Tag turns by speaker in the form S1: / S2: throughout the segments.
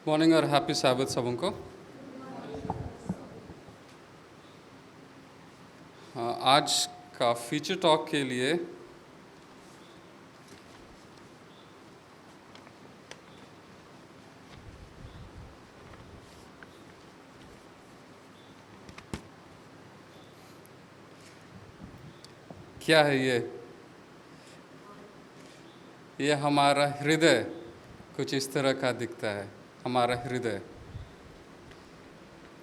S1: Morning और happy साबित सबको। हाँ, आज का फीचर टॉक के लिए क्या है ये हमारा हृदय कुछ इस तरह का दिखता है, हमारा हृदय।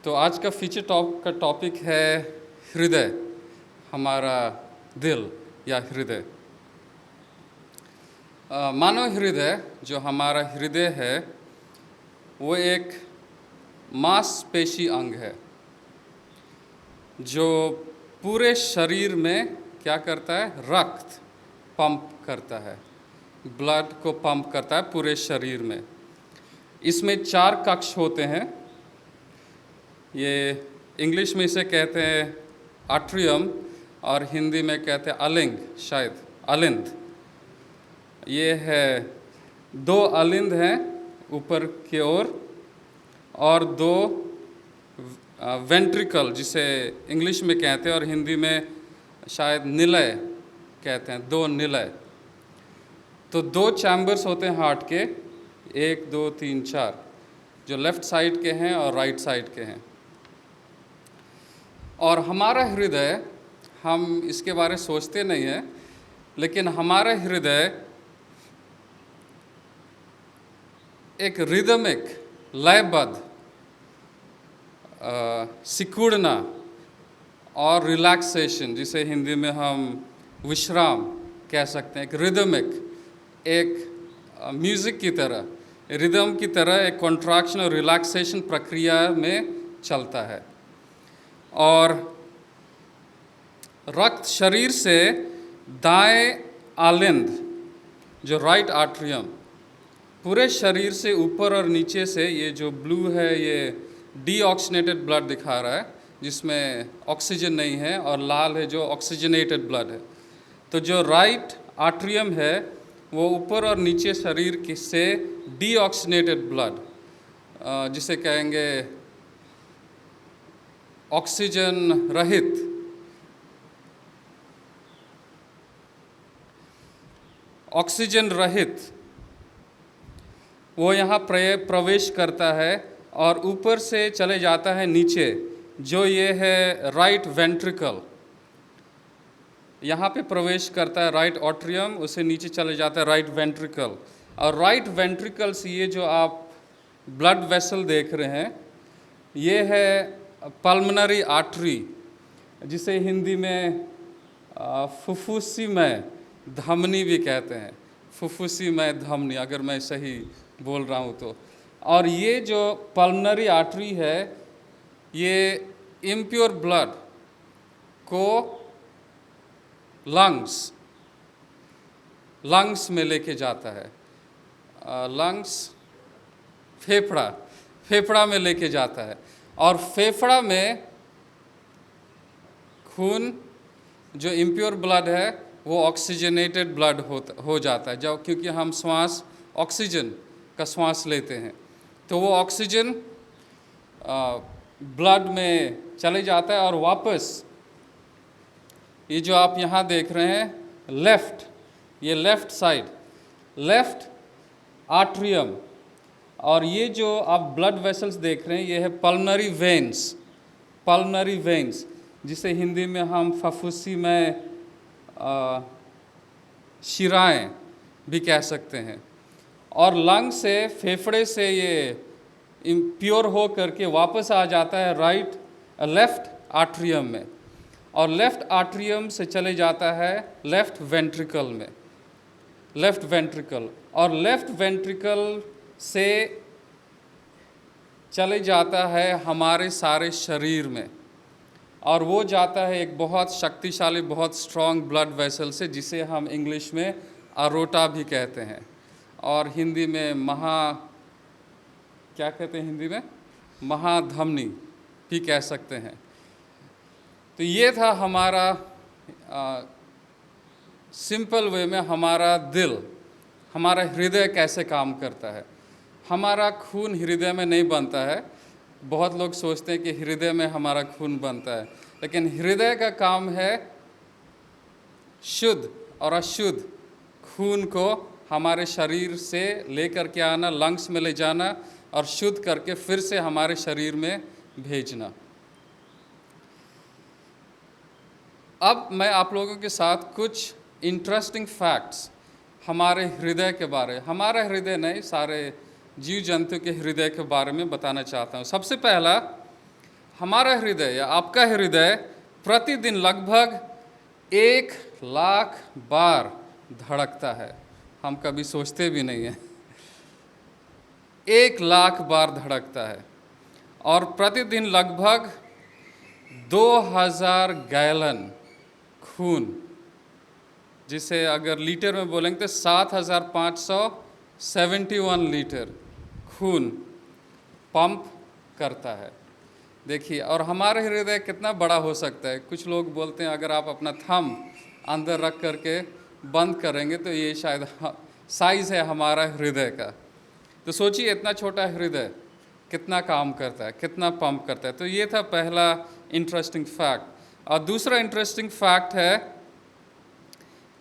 S1: तो आज का फीचर टॉक का टॉपिक है हृदय, हमारा दिल या हृदय। मानव हृदय, जो हमारा हृदय है, वो एक मांसपेशी अंग है जो पूरे शरीर में क्या करता है, रक्त पंप करता है, ब्लड को पंप करता है पूरे शरीर में। इसमें 4 कक्ष होते हैं। ये इंग्लिश में इसे कहते हैं आट्रियम और हिंदी में कहते हैं अलिंग, शायद अलिंद। ये है 2 अलिंद हैं ऊपर की ओर और 2 वेंट्रिकल, जिसे इंग्लिश में कहते हैं और हिंदी में शायद निलय कहते हैं, 2 निलय। तो 2 चैम्बर्स होते हैं हार्ट के, 1 2 3 4, जो लेफ्ट साइड के हैं और राइट साइड के हैं। और हमारा हृदय, हम इसके बारे में सोचते नहीं हैं, लेकिन हमारा हृदय एक रिदमिक, लयबद्ध, सिकुड़ना और रिलैक्सेशन, जिसे हिंदी में हम विश्राम कह सकते हैं, एक रिदमिक, एक म्यूज़िक की तरह, रिदम की तरह एक कॉन्ट्रैक्शन और रिलैक्सेशन प्रक्रिया में चलता है। और रक्त शरीर से दाएं आलिंद, जो राइट आट्रियम, पूरे शरीर से ऊपर और नीचे से, ये जो ब्लू है ये डीऑक्सीनेटेड ब्लड दिखा रहा है, जिसमें ऑक्सीजन नहीं है, और लाल है जो ऑक्सीजनेटेड ब्लड है। तो जो राइट आट्रियम है वो ऊपर और नीचे शरीर से डीऑक्सीनेटेड ब्लड, जिसे कहेंगे ऑक्सीजन रहित, वो यहाँ प्रवेश करता है और ऊपर से चले जाता है नीचे, जो ये है राइट वेंट्रिकल, यहाँ पे प्रवेश करता है राइट ऑट्रियम, उसे नीचे चले जाता है राइट वेंट्रिकल। और राइट वेंट्रिकल से ये जो आप ब्लड वेसल देख रहे हैं, ये है पल्मोनरी आर्टरी, जिसे हिंदी में फुफ्फुसीमय धमनी भी कहते हैं, फुफ्फुसीमय धमनी, अगर मैं सही बोल रहा हूँ तो। और ये जो पल्मोनरी आर्टरी है, ये इम्प्योर ब्लड को लंग्स में लेके जाता है, फेफड़ा में लेके जाता है। और फेफड़ा में खून, जो इम्प्योर ब्लड है, वो ऑक्सीजनेटेड ब्लड हो जाता है, जब क्योंकि हम श्वास ऑक्सीजन का श्वास लेते हैं, तो वो ऑक्सीजन ब्लड में चले जाता है और वापस, ये जो आप यहाँ देख रहे हैं लेफ्ट, ये लेफ्ट साइड, लेफ्ट आट्रियम, और ये जो आप ब्लड वेसल्स देख रहे हैं, ये है पल्मोनरी वेन्स, जिसे हिंदी में हम फुफ्फुसीमय शिराएं भी कह सकते हैं। और लंग से, फेफड़े से ये प्योर हो करके वापस आ जाता है लेफ्ट आट्रियम में, और लेफ्ट आट्रियम से चले जाता है लेफ्ट वेंट्रिकल में, और लेफ्ट वेंट्रिकल से चले जाता है हमारे सारे शरीर में, और वो जाता है एक बहुत शक्तिशाली, बहुत स्ट्रॉन्ग ब्लड वेसल से, जिसे हम इंग्लिश में अरोटा भी कहते हैं, और हिंदी में क्या कहते हैं, हिंदी में महाधमनी भी कह सकते हैं। तो ये था हमारा सिंपल वे में हमारा दिल, हमारा हृदय कैसे काम करता है। हमारा खून हृदय में नहीं बनता है। बहुत लोग सोचते हैं कि हृदय में हमारा खून बनता है, लेकिन हृदय का काम है शुद्ध और अशुद्ध खून को हमारे शरीर से लेकर के आना, लंग्स में ले जाना और शुद्ध करके फिर से हमारे शरीर में भेजना। अब मैं आप लोगों के साथ कुछ इंटरेस्टिंग फैक्ट्स हमारे हृदय के बारे, हमारा हृदय नहीं, सारे जीव जंतु के हृदय के बारे में बताना चाहता हूँ। सबसे पहला, हमारा हृदय या आपका हृदय प्रतिदिन लगभग 1,00,000 बार धड़कता है। हम कभी सोचते भी नहीं हैं। 1,00,000 बार धड़कता है और प्रतिदिन लगभग 2,000 गैलन खून, जिसे अगर लीटर में बोलेंगे तो 7,571 लीटर खून पंप करता है। देखिए, और हमारा हृदय कितना बड़ा हो सकता है। कुछ लोग बोलते हैं अगर आप अपना थंब अंदर रख करके बंद करेंगे तो ये शायद साइज़ है हमारा हृदय का। तो सोचिए इतना छोटा हृदय कितना काम करता है, कितना पंप करता है। तो ये था पहला इंटरेस्टिंग फैक्ट। और दूसरा इंटरेस्टिंग फैक्ट है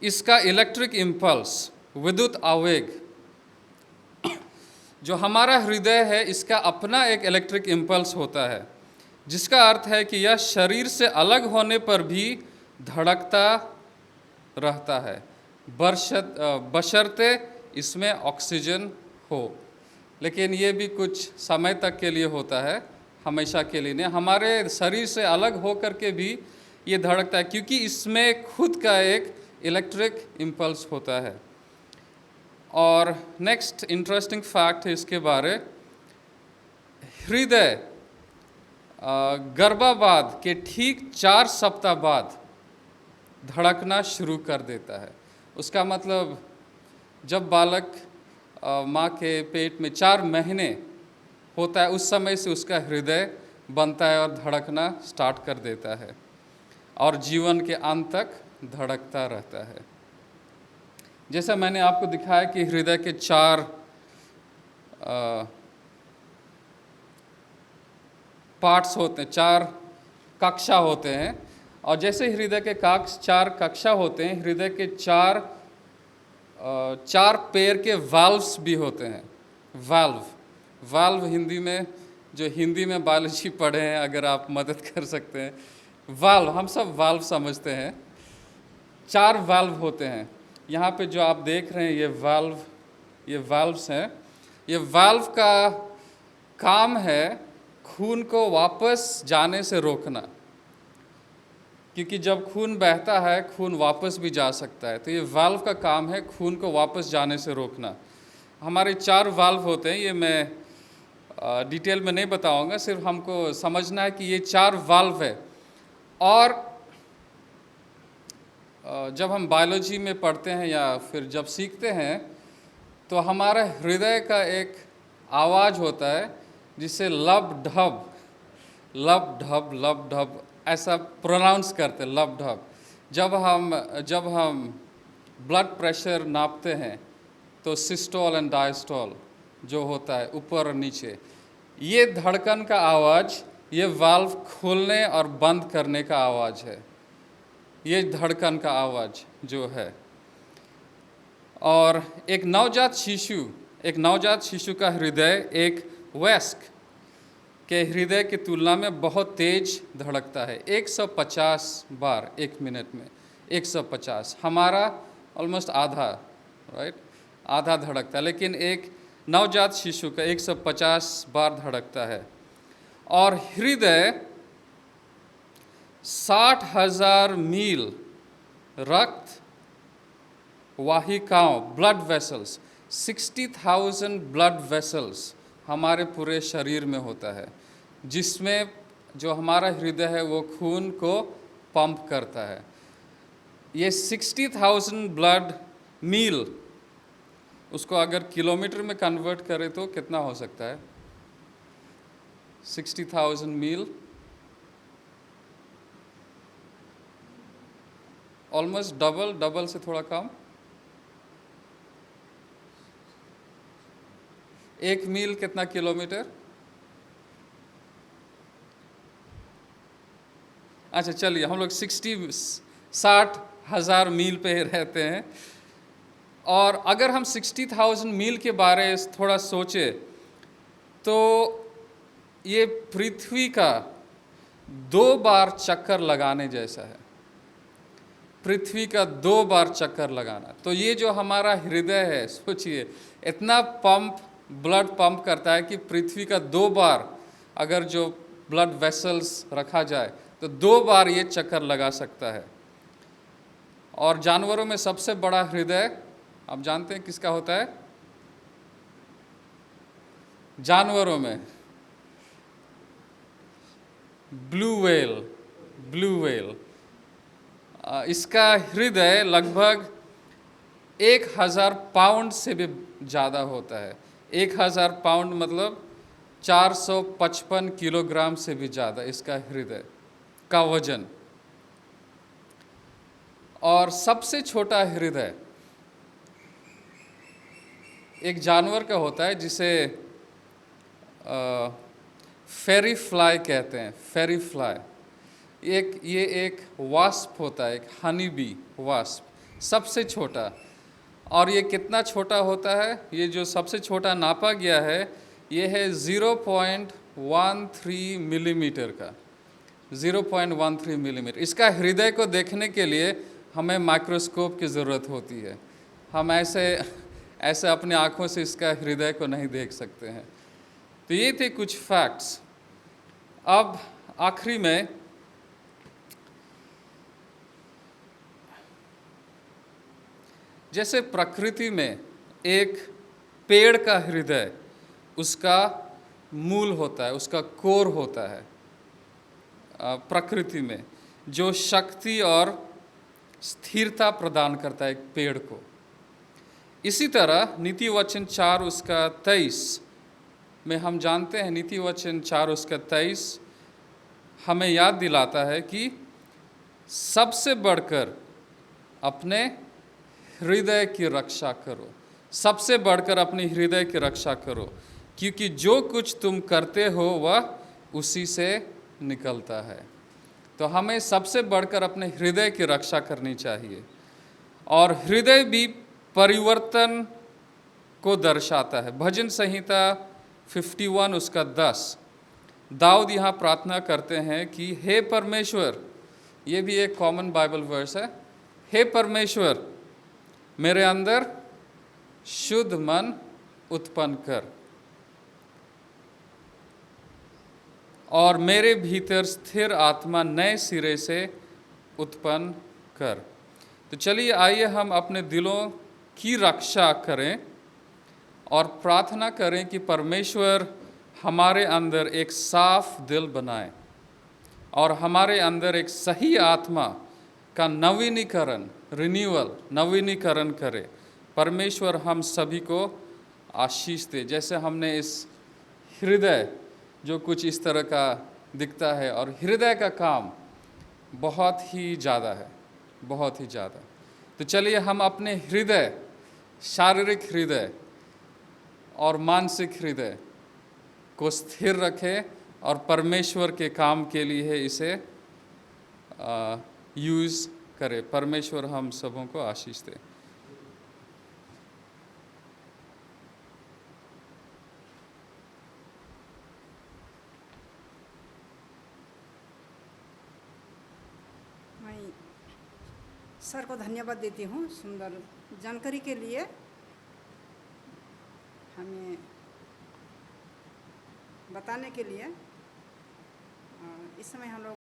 S1: इसका इलेक्ट्रिक इम्पल्स, विद्युत आवेग। जो हमारा हृदय है इसका अपना एक इलेक्ट्रिक इम्पल्स होता है, जिसका अर्थ है कि यह शरीर से अलग होने पर भी धड़कता रहता है, बशर्ते इसमें ऑक्सीजन हो। लेकिन ये भी कुछ समय तक के लिए होता है, हमेशा के लिए नहीं। हमारे शरीर से अलग हो कर के भी ये धड़कता है, क्योंकि इसमें खुद का एक इलेक्ट्रिक इम्पल्स होता है। और नेक्स्ट इंटरेस्टिंग फैक्ट है इसके बारे, हृदय गर्भाधान के ठीक 4 सप्ताह बाद धड़कना शुरू कर देता है। उसका मतलब जब बालक माँ के पेट में 4 महीने होता है, उस समय से उसका हृदय बनता है और धड़कना स्टार्ट कर देता है और जीवन के अंत तक धड़कता रहता है। जैसा मैंने आपको दिखाया कि हृदय के 4 पार्ट्स होते हैं, 4 कक्षा होते हैं। और जैसे हृदय के 4 कक्षा होते हैं, हृदय के 4 पैर के वाल्व्स भी होते हैं। वाल्व हिंदी में, जो हिंदी में बायोलॉजी पढ़े हैं अगर आप मदद कर सकते हैं, वाल्व हम सब वाल्व समझते हैं। 4 वाल्व होते हैं। यहाँ पे जो आप देख रहे हैं ये वाल्व्स हैं। ये वाल्व का काम है खून को वापस जाने से रोकना, क्योंकि जब खून बहता है खून वापस भी जा सकता है। तो ये वाल्व का काम है खून को वापस जाने से रोकना। हमारे 4 वाल्व होते हैं, ये मैं डिटेल में नहीं बताऊंगा, सिर्फ हमको समझना है कि ये 4 वाल्व है। और जब हम बायोलॉजी में पढ़ते हैं या फिर जब सीखते हैं तो हमारा हृदय का एक आवाज़ होता है जिसे लब ढब ऐसा प्रोनाउंस करते हैं, लब ढब। जब हम ब्लड प्रेशर नापते हैं तो सिस्टोल एंड डायस्टोल जो होता है ऊपर और नीचे, ये धड़कन का आवाज़, ये वाल्व खोलने और बंद करने का आवाज़ है, ये धड़कन का आवाज़ जो है। और एक नवजात शिशु का हृदय एक वयस्क के हृदय की तुलना में बहुत तेज धड़कता है। 150 बार 1 मिनट में, 150। हमारा ऑलमोस्ट आधा, राइट, आधा धड़कता है, लेकिन एक नवजात शिशु का 150 बार धड़कता है। और हृदय 60,000 मील रक्त वाहिकाओं, ब्लड वेसल्स, 60,000 ब्लड वेसल्स हमारे पूरे शरीर में होता है, जिसमें जो हमारा हृदय है वो खून को पंप करता है। ये 60,000 ब्लड मील, उसको अगर किलोमीटर में कन्वर्ट करें तो कितना हो सकता है? 60,000 मील ऑलमोस्ट डबल से थोड़ा कम, 1 मील कितना किलोमीटर? अच्छा चलिए, हम लोग 60,000 मील पे रहते हैं। और अगर हम 60,000 मील के बारे थोड़ा सोचे तो ये पृथ्वी का 2 बार चक्कर लगाने जैसा है। पृथ्वी का 2 बार चक्कर लगाना। तो ये जो हमारा हृदय है, सोचिए इतना ब्लड पंप करता है कि पृथ्वी का 2 बार, अगर जो ब्लड वेसल्स रखा जाए तो 2 बार ये चक्कर लगा सकता है। और जानवरों में सबसे बड़ा हृदय आप जानते हैं किसका होता है? जानवरों में ब्लू व्हेल। इसका हृदय लगभग 1000 पाउंड से भी ज़्यादा होता है। 1000 पाउंड मतलब 455 किलोग्राम से भी ज़्यादा इसका हृदय का वजन। और सबसे छोटा हृदय एक जानवर का होता है जिसे फेरी फ्लाई कहते हैं। फेरी फ्लाई ये एक वास्प होता है, एक हनी बी वास्प, सबसे छोटा। और ये कितना छोटा होता है? ये जो सबसे छोटा नापा गया है ये है 0.13 मिलीमीटर का। 0.13 मिलीमीटर। इसका हृदय को देखने के लिए हमें माइक्रोस्कोप की ज़रूरत होती है। हम ऐसे अपने आँखों से इसका हृदय को नहीं देख सकते हैं। तो ये थे कुछ फैक्ट्स। अब आखिरी में जैसे प्रकृति में एक पेड़ का हृदय उसका मूल होता है, उसका कोर होता है, प्रकृति में जो शक्ति और स्थिरता प्रदान करता है एक पेड़ को। इसी तरह नीति वचन 4 उसका 23 में हम जानते हैं, नीति वचन 4 उसका 23 हमें याद दिलाता है कि सबसे बढ़कर अपने हृदय की रक्षा करो। सबसे बढ़कर अपने हृदय की रक्षा करो, क्योंकि जो कुछ तुम करते हो वह उसी से निकलता है। तो हमें सबसे बढ़कर अपने हृदय की रक्षा करनी चाहिए। और हृदय भी परिवर्तन को दर्शाता है। भजन संहिता 51 उसका 10 दाऊद यहाँ प्रार्थना करते हैं कि हे परमेश्वर, ये भी एक कॉमन बाइबल वर्स है, हे परमेश्वर मेरे अंदर शुद्ध मन उत्पन्न कर और मेरे भीतर स्थिर आत्मा नए सिरे से उत्पन्न कर। तो चलिए आइए हम अपने दिलों की रक्षा करें और प्रार्थना करें कि परमेश्वर हमारे अंदर एक साफ दिल बनाए और हमारे अंदर एक सही आत्मा का नवीनीकरण करे। परमेश्वर हम सभी को आशीष दे। जैसे हमने इस हृदय जो कुछ इस तरह का दिखता है, और हृदय का काम बहुत ही ज़्यादा है, बहुत ही ज़्यादा। तो चलिए हम अपने हृदय, शारीरिक हृदय और मानसिक हृदय को स्थिर रखें और परमेश्वर के काम के लिए इसे यूज़ करें। परमेश्वर हम सबों को आशीष दे।
S2: मैं सर को धन्यवाद देती हूँ सुंदर जानकारी के लिए। हमें बताने के लिए। इस समय हम लोग